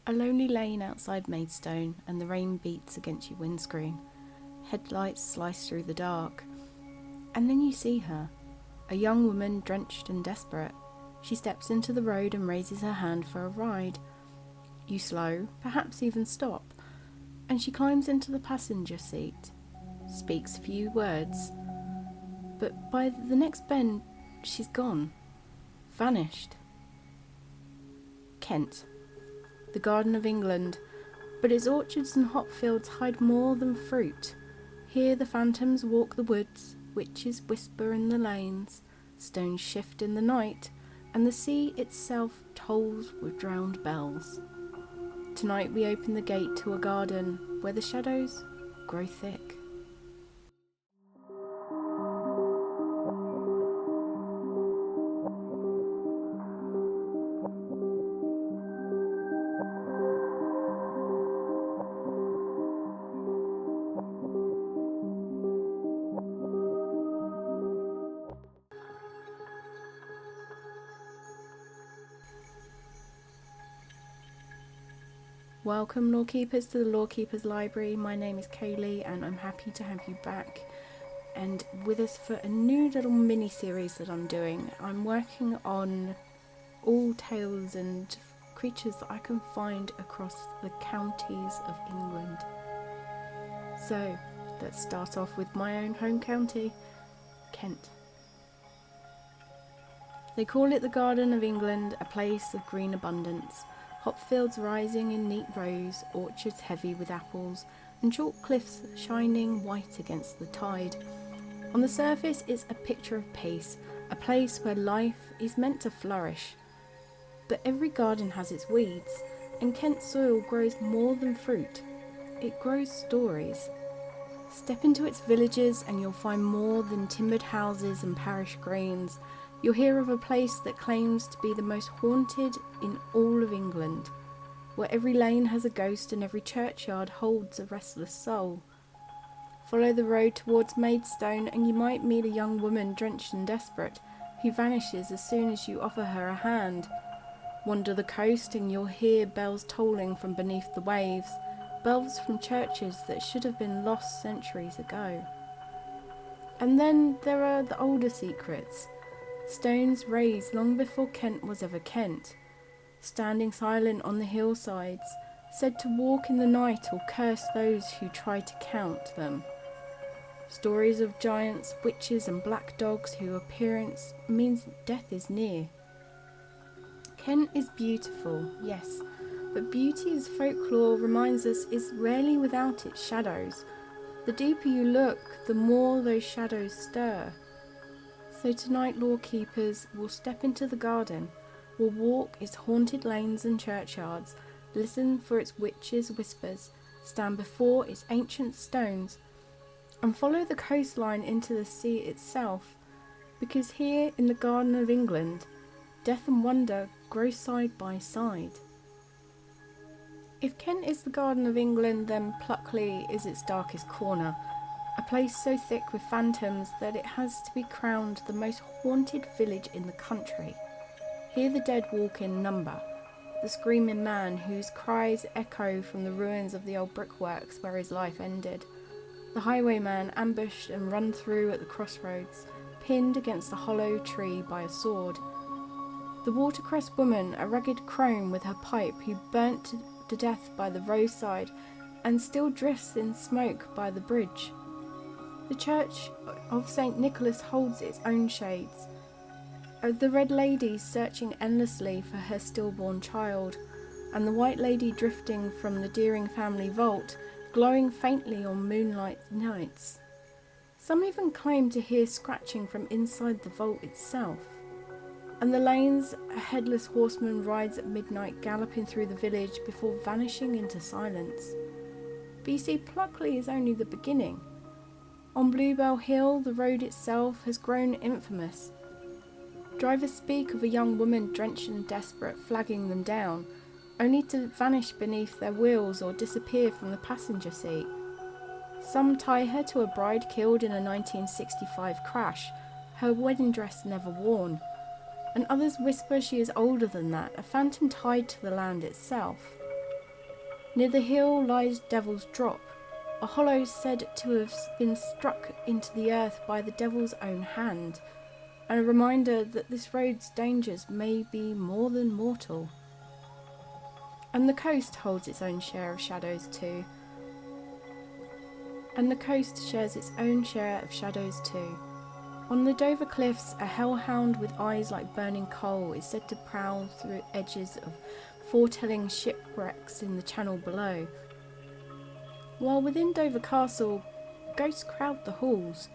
A lonely lane outside Maidstone, and the rain beats against your windscreen. Headlights slice through the dark. And then you see her, a young woman drenched and desperate. She steps into the road and raises her hand for a ride. You slow, perhaps even stop, and she climbs into the passenger seat, speaks few words. But by the next bend, she's gone. Vanished. Kent. The Garden of England, but its orchards and hop fields hide more than fruit. Here the phantoms walk the woods, witches whisper in the lanes, stones shift in the night, and the sea itself tolls with drowned bells. Tonight we open the gate to a garden where the shadows grow thick. Welcome Lorekeepers to the Lorekeepers Library. My name is Kaylee and I'm happy to have you back and with us for a new little mini series that I'm doing. I'm working on all tales and creatures that I can find across the counties of England. So let's start off with my own home county, Kent. They call it the Garden of England, a place of green abundance. Hop fields rising in neat rows, orchards heavy with apples, and chalk cliffs shining white against the tide. On the surface it's a picture of peace, a place where life is meant to flourish. But every garden has its weeds, and Kent's soil grows more than fruit. It grows stories. Step into its villages and you'll find more than timbered houses and parish greens. You'll hear of a place that claims to be the most haunted in all of England, where every lane has a ghost and every churchyard holds a restless soul. Follow the road towards Maidstone and you might meet a young woman drenched and desperate, who vanishes as soon as you offer her a hand. Wander the coast and you'll hear bells tolling from beneath the waves, bells from churches that should have been lost centuries ago. And then there are the older secrets. Stones raised long before Kent was ever Kent, standing silent on the hillsides, said to walk in the night or curse those who try to count them. Stories of giants, witches and black dogs whose appearance means death is near. Kent is beautiful, yes, but beauty, as folklore reminds us, is rarely without its shadows. The deeper you look, the more those shadows stir. So tonight, Lorekeepers, will step into the garden, will walk its haunted lanes and churchyards, listen for its witches' whispers, stand before its ancient stones, and follow the coastline into the sea itself, because here in the Garden of England, death and wonder grow side by side. If Kent is the Garden of England, then Pluckley is its darkest corner, a place so thick with phantoms that it has to be crowned the most haunted village in the country. Here the dead walk in number, the screaming man whose cries echo from the ruins of the old brickworks where his life ended, the highwayman ambushed and run through at the crossroads, pinned against a hollow tree by a sword, the watercress woman, a rugged crone with her pipe, who burnt to death by the roadside and still drifts in smoke by the bridge. The church of St. Nicholas holds its own shades. The Red Lady searching endlessly for her stillborn child, and the White Lady drifting from the Deering family vault, glowing faintly on moonlight nights. Some even claim to hear scratching from inside the vault itself. And the lanes a headless horseman rides at midnight, galloping through the village before vanishing into silence. But you see, Pluckley is only the beginning. On Bluebell Hill, the road itself has grown infamous. Drivers speak of a young woman drenched and desperate flagging them down, only to vanish beneath their wheels or disappear from the passenger seat. Some tie her to a bride killed in a 1965 crash, her wedding dress never worn, and others whisper she is older than that, a phantom tied to the land itself. Near the hill lies Devil's Drop, a hollow said to have been struck into the earth by the devil's own hand, and a reminder that this road's dangers may be more than mortal. And the coast holds its own share of shadows too. On the Dover cliffs, a hellhound with eyes like burning coal is said to prowl through edges of foretelling shipwrecks in the channel below. While within Dover Castle, ghosts crowd the halls.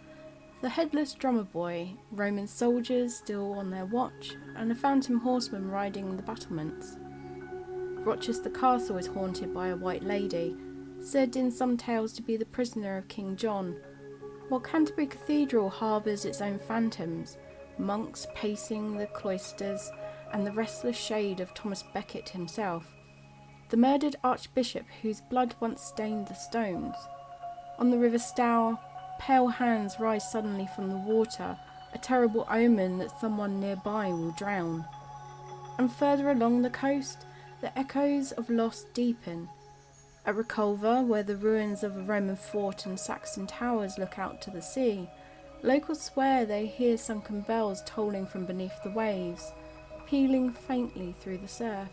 The headless drummer boy, Roman soldiers still on their watch, and a phantom horseman riding the battlements. Rochester Castle is haunted by a white lady, said in some tales to be the prisoner of King John, while Canterbury Cathedral harbours its own phantoms, monks pacing the cloisters, and the restless shade of Thomas Becket himself, the murdered archbishop whose blood once stained the stones. On the River Stour, pale hands rise suddenly from the water, a terrible omen that someone nearby will drown. And further along the coast, the echoes of lost deepen. At Reculver, where the ruins of a Roman fort and Saxon towers look out to the sea, locals swear they hear sunken bells tolling from beneath the waves, pealing faintly through the surf.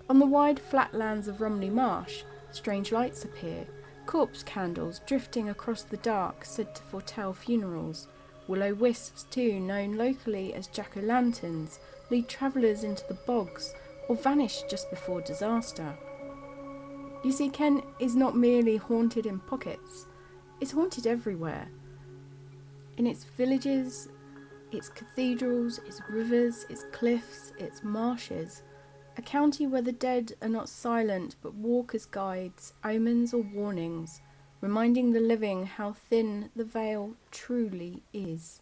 On the wide flatlands of Romney Marsh, strange lights appear, corpse candles drifting across the dark said to foretell funerals. Will-o'-wisps too, known locally as jack-o'-lanterns, lead travellers into the bogs or vanish just before disaster. You see, Kent is not merely haunted in pockets, it's haunted everywhere. In its villages, its cathedrals, its rivers, its cliffs, its marshes, a county where the dead are not silent but walk as guides, omens or warnings, reminding the living how thin the veil truly is.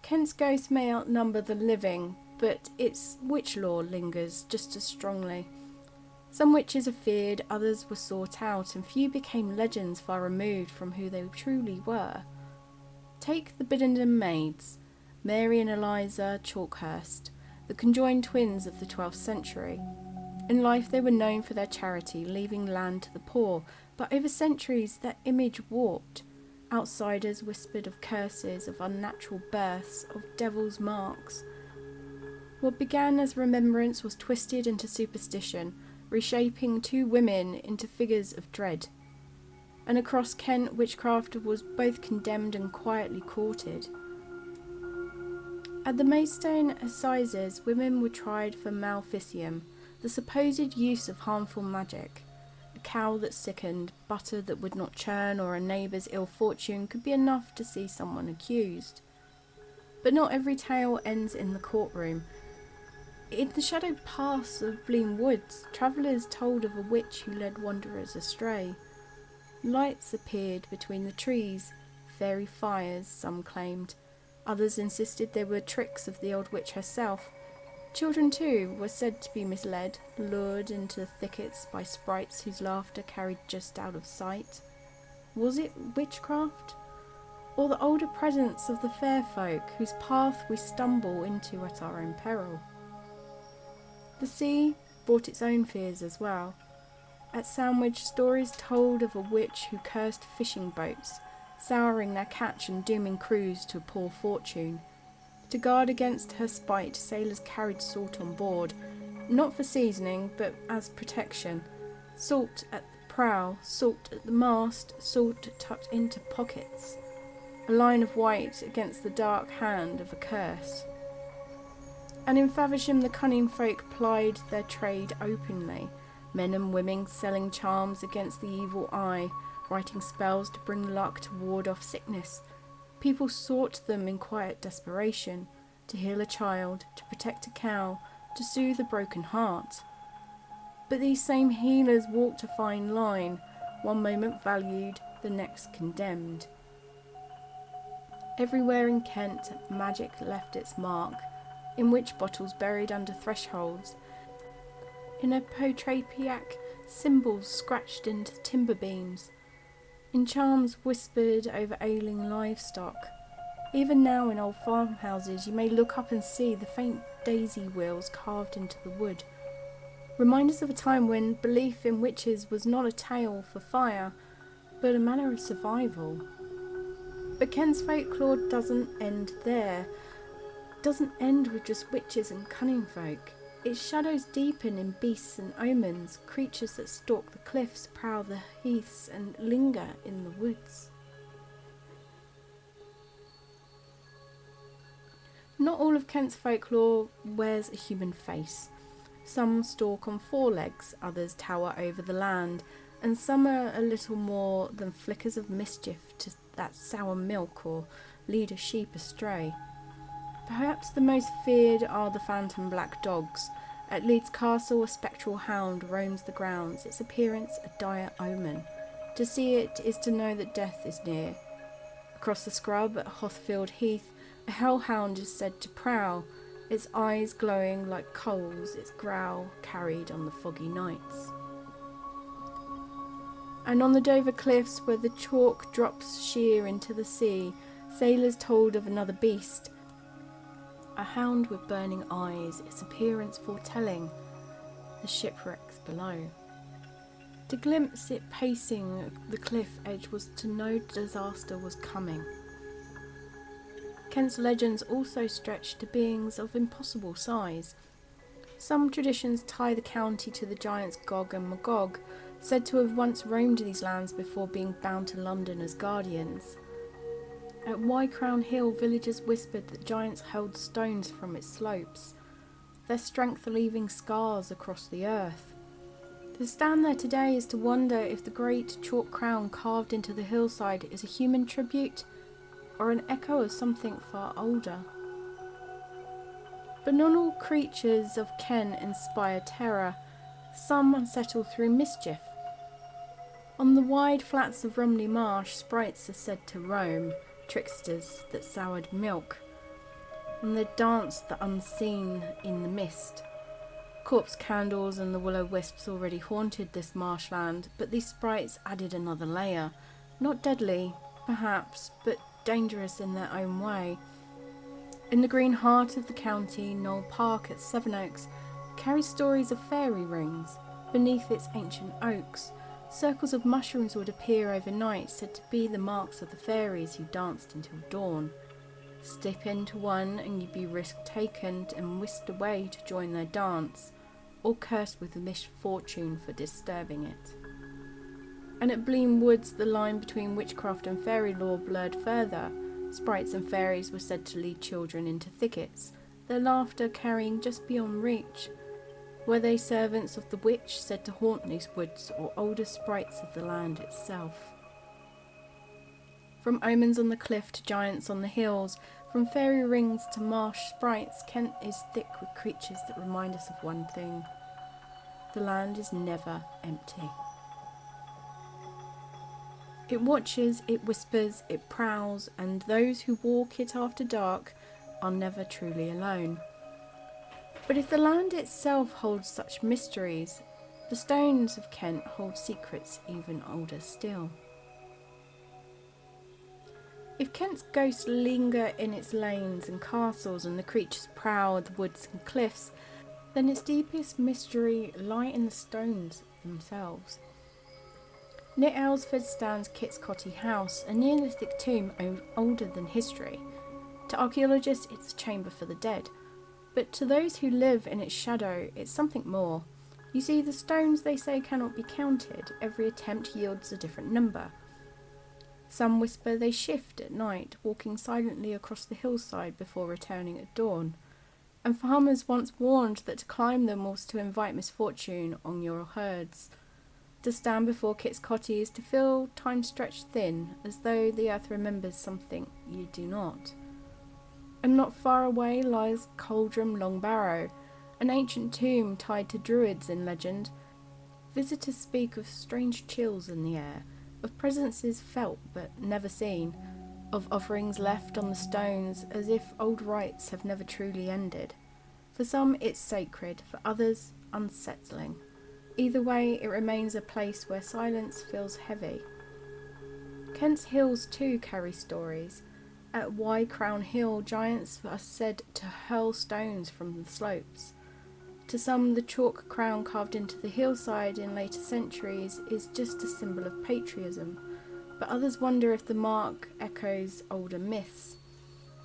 Kent's ghosts may outnumber the living, but its witch lore lingers just as strongly. Some witches are feared, others were sought out, and few became legends far removed from who they truly were. Take the Biddenden maids, Mary and Eliza Chalkhurst, the conjoined twins of the 12th century. In life they were known for their charity, leaving land to the poor, but over centuries their image warped. Outsiders whispered of curses, of unnatural births, of devil's marks. What began as remembrance was twisted into superstition, reshaping two women into figures of dread. And across Kent, witchcraft was both condemned and quietly courted. At the Maidstone Assizes, women were tried for maleficium, the supposed use of harmful magic. A cow that sickened, butter that would not churn, or a neighbour's ill fortune could be enough to see someone accused. But not every tale ends in the courtroom. In the shadowed paths of Blean Woods, travellers told of a witch who led wanderers astray. Lights appeared between the trees, fairy fires, some claimed. Others insisted they were tricks of the old witch herself. Children, too, were said to be misled, lured into thickets by sprites whose laughter carried just out of sight. Was it witchcraft? Or the older presence of the fair folk whose path we stumble into at our own peril? The sea brought its own fears as well. At Sandwich, stories told of a witch who cursed fishing boats, souring their catch and dooming crews to a poor fortune. To guard against her spite, sailors carried salt on board, not for seasoning, but as protection. Salt at the prow, salt at the mast, salt tucked into pockets. A line of white against the dark hand of a curse. And in Faversham the cunning folk plied their trade openly, men and women selling charms against the evil eye, writing spells to bring luck to ward off sickness. People sought them in quiet desperation, to heal a child, to protect a cow, to soothe a broken heart. But these same healers walked a fine line, one moment valued, the next condemned. Everywhere in Kent, magic left its mark, in witch bottles buried under thresholds, in a potrapiac, symbols scratched into timber beams, in charms whispered over ailing livestock. Even now in old farmhouses you may look up and see the faint daisy wheels carved into the wood, remind us of a time when belief in witches was not a tale for fire, but a manner of survival. But Kent's folklore doesn't end there. It doesn't end with just witches and cunning folk. Its shadows deepen in beasts and omens, creatures that stalk the cliffs, prowl the heaths, and linger in the woods. Not all of Kent's folklore wears a human face. Some stalk on four legs, others tower over the land, and some are a little more than flickers of mischief to that sour milk or lead a sheep astray. Perhaps the most feared are the phantom black dogs. At Leeds Castle, a spectral hound roams the grounds, its appearance a dire omen. To see it is to know that death is near. Across the scrub at Hothfield Heath, a hellhound is said to prowl, its eyes glowing like coals, its growl carried on the foggy nights. And on the Dover cliffs, where the chalk drops sheer into the sea, sailors told of another beast, a hound with burning eyes, its appearance foretelling the shipwrecks below. To glimpse it pacing the cliff edge was to know disaster was coming. Kent's legends also stretch to beings of impossible size. Some traditions tie the county to the giants Gog and Magog, said to have once roamed these lands before being bound to London as guardians. At Crown Hill, villagers whispered that giants hurled stones from its slopes, their strength leaving scars across the earth. To stand there today is to wonder if the great chalk crown carved into the hillside is a human tribute or an echo of something far older. But not all creatures of Kent inspire terror. Some unsettle through mischief. On the wide flats of Romney Marsh, sprites are said to roam, tricksters that soured milk, and they danced the unseen in the mist. Corpse candles and the will-o'-wisps already haunted this marshland, but these sprites added another layer, not deadly, perhaps, but dangerous in their own way. In the green heart of the county, Knole Park at Sevenoaks carries stories of fairy rings. Beneath its ancient oaks, circles of mushrooms would appear overnight, said to be the marks of the fairies who danced until dawn. Step into one and you'd be risk-taken and whisked away to join their dance, or cursed with misfortune for disturbing it. And at Bleam Woods, the line between witchcraft and fairy lore blurred further. Sprites and fairies were said to lead children into thickets, their laughter carrying just beyond reach. Were they servants of the witch, said to haunt these woods, or older sprites of the land itself? From omens on the cliff to giants on the hills, from fairy rings to marsh sprites, Kent is thick with creatures that remind us of one thing: the land is never empty. It watches, it whispers, it prowls, and those who walk it after dark are never truly alone. But if the land itself holds such mysteries, the stones of Kent hold secrets even older still. If Kent's ghosts linger in its lanes and castles and the creatures prowl the woods and cliffs, then its deepest mystery lie in the stones themselves. Near Aylesford stands Kit's Cotty House, a Neolithic tomb older than history. To archaeologists, it's a chamber for the dead, but to those who live in its shadow, it's something more. You see, the stones, they say, cannot be counted. Every attempt yields a different number. Some whisper they shift at night, walking silently across the hillside before returning at dawn. And farmers once warned that to climb them was to invite misfortune on your herds. To stand before Kit's Cotty is to feel time stretched thin, as though the earth remembers something you do not. And not far away lies Coldram Long Barrow, an ancient tomb tied to druids in legend. Visitors speak of strange chills in the air, of presences felt but never seen, of offerings left on the stones as if old rites have never truly ended. For some it's sacred, for others unsettling. Either way, it remains a place where silence feels heavy. Kent's hills too carry stories. At Crown Hill, giants are said to hurl stones from the slopes. To some, the chalk crown carved into the hillside in later centuries is just a symbol of patriotism, but others wonder if the mark echoes older myths.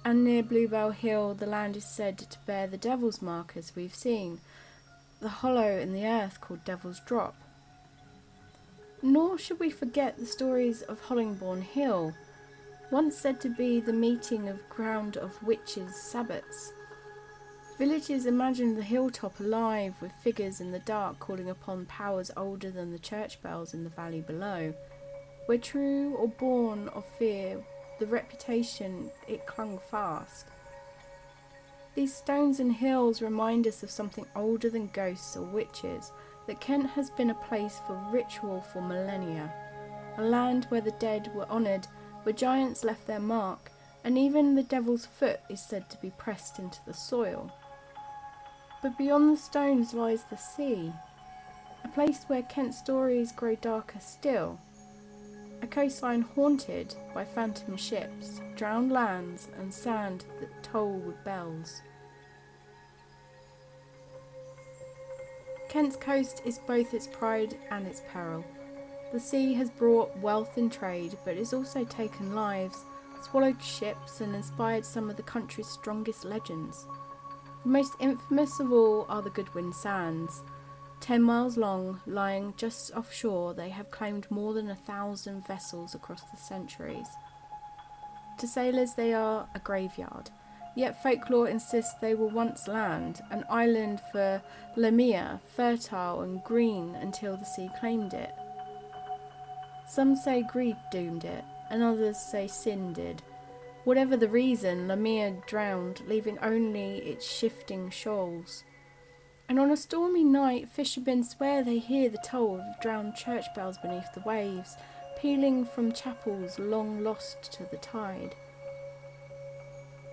And near Bluebell Hill, the land is said to bear the Devil's Mark, as we've seen, the hollow in the earth called Devil's Drop. Nor should we forget the stories of Hollingbourne Hill, once said to be the meeting of ground of witches' sabbats. Villagers imagined the hilltop alive with figures in the dark calling upon powers older than the church bells in the valley below, where true or born of fear, the reputation it clung fast. These stones and hills remind us of something older than ghosts or witches, that Kent has been a place for ritual for millennia, a land where the dead were honoured, where giants left their mark, and even the devil's foot is said to be pressed into the soil. But beyond the stones lies the sea, a place where Kent's stories grow darker still, a coastline haunted by phantom ships, drowned lands, and sand that toll with bells. Kent's coast is both its pride and its peril. The sea has brought wealth in trade, but it's also taken lives, swallowed ships, and inspired some of the country's strongest legends. The most infamous of all are the Goodwin Sands. 10 miles long, lying just offshore, they have claimed more than 1,000 vessels across the centuries. To sailors they are a graveyard, yet folklore insists they were once land, an island for Lamia, fertile and green until the sea claimed it. Some say greed doomed it, and others say sin did. Whatever the reason, Lamia drowned, leaving only its shifting shoals. And on a stormy night, fishermen swear they hear the toll of drowned church bells beneath the waves, pealing from chapels long lost to the tide.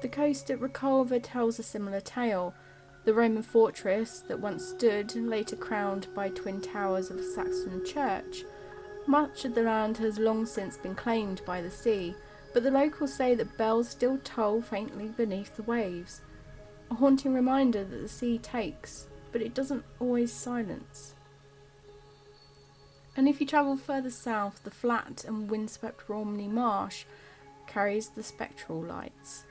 The coast at Reculver tells a similar tale. The Roman fortress that once stood, later crowned by twin towers of a Saxon church. Much of the land has long since been claimed by the sea, but the locals say that bells still toll faintly beneath the waves, a haunting reminder that the sea takes, but it doesn't always silence. And if you travel further south, the flat and windswept Romney Marsh carries the spectral lights,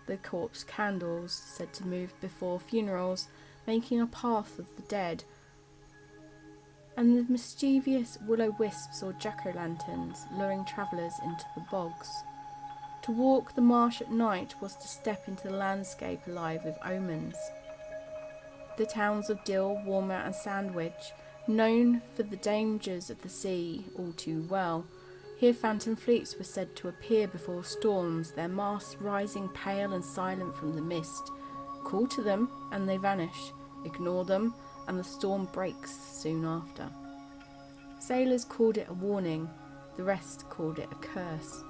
the corpse candles said to move before funerals, making a path of the dead, and the mischievous will-o'-wisps or jack-o'-lanterns luring travellers into the bogs. To walk the marsh at night was to step into the landscape alive with omens. The towns of Dill, Walmer and Sandwich, known for the dangers of the sea all too well, here phantom fleets were said to appear before storms, their masts rising pale and silent from the mist. Call to them and they vanish, ignore them and the storm breaks soon after. Sailors called it a warning, the rest called it a curse.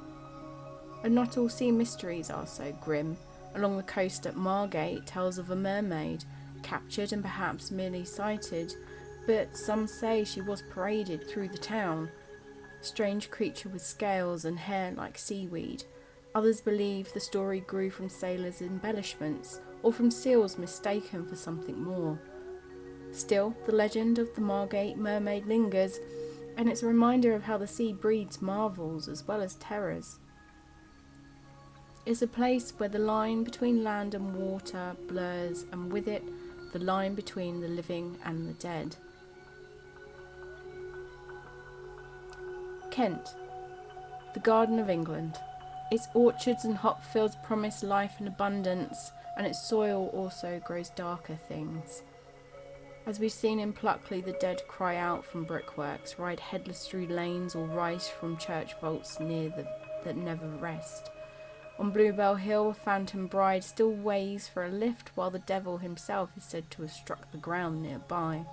And not all sea mysteries are so grim. Along the coast at Margate tells of a mermaid, captured and perhaps merely sighted, but some say she was paraded through the town. Strange creature with scales and hair like seaweed. Others believe the story grew from sailors' embellishments, or from seals mistaken for something more. Still, the legend of the Margate mermaid lingers, and it's a reminder of how the sea breeds marvels as well as terrors. It's a place where the line between land and water blurs, and with it, the line between the living and the dead. Kent, the Garden of England. Its orchards and hop fields promise life and abundance, and its soil also grows darker things. As we've seen in Pluckley, the dead cry out from brickworks, ride headless through lanes, or rise from church vaults that never rest. On Bluebell Hill, a phantom bride still weighs for a lift, while the devil himself is said to have struck the ground nearby.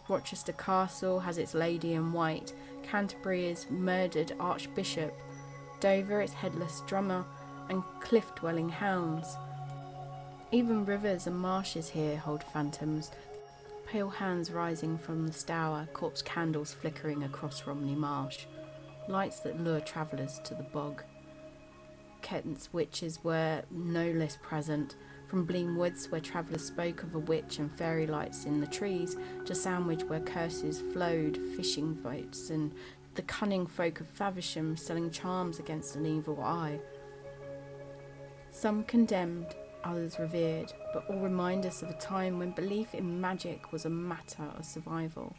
Rochester Castle has its lady in white, Canterbury's murdered archbishop, Dover its headless drummer, and cliff-dwelling hounds. Even rivers and marshes here hold phantoms, pale hands rising from the Stour, corpse candles flickering across Romney Marsh, lights that lure travellers to the bog. Kent's witches were no less present, from Bleam Woods, where travellers spoke of a witch and fairy lights in the trees, to Sandwich, where curses flowed, fishing boats, and the cunning folk of Faversham selling charms against an evil eye. Some condemned, others revered, but all remind us of a time when belief in magic was a matter of survival.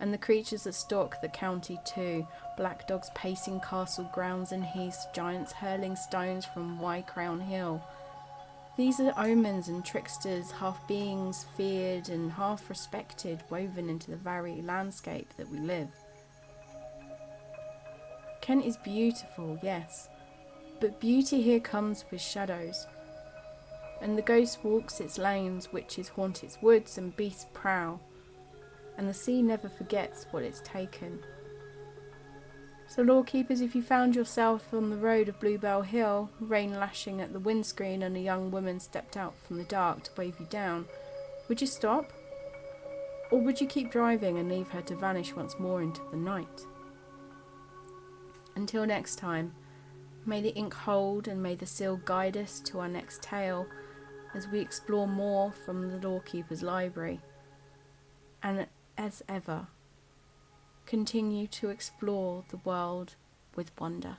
And the creatures that stalk the county too, black dogs pacing castle grounds and heaths, giants hurling stones from Crown Hill. These are omens and tricksters, half beings feared and half respected, woven into the very landscape that we live. Kent is beautiful, yes, but beauty here comes with shadows. And the ghost walks its lanes, witches haunt its woods, and beasts prowl. And the sea never forgets what it's taken. So, Lorekeepers, if you found yourself on the road of Bluebell Hill, rain lashing at the windscreen and a young woman stepped out from the dark to wave you down, would you stop? Or would you keep driving and leave her to vanish once more into the night? Until next time, may the ink hold and may the seal guide us to our next tale as we explore more from the Lorekeepers library. And as ever, continue to explore the world with wonder.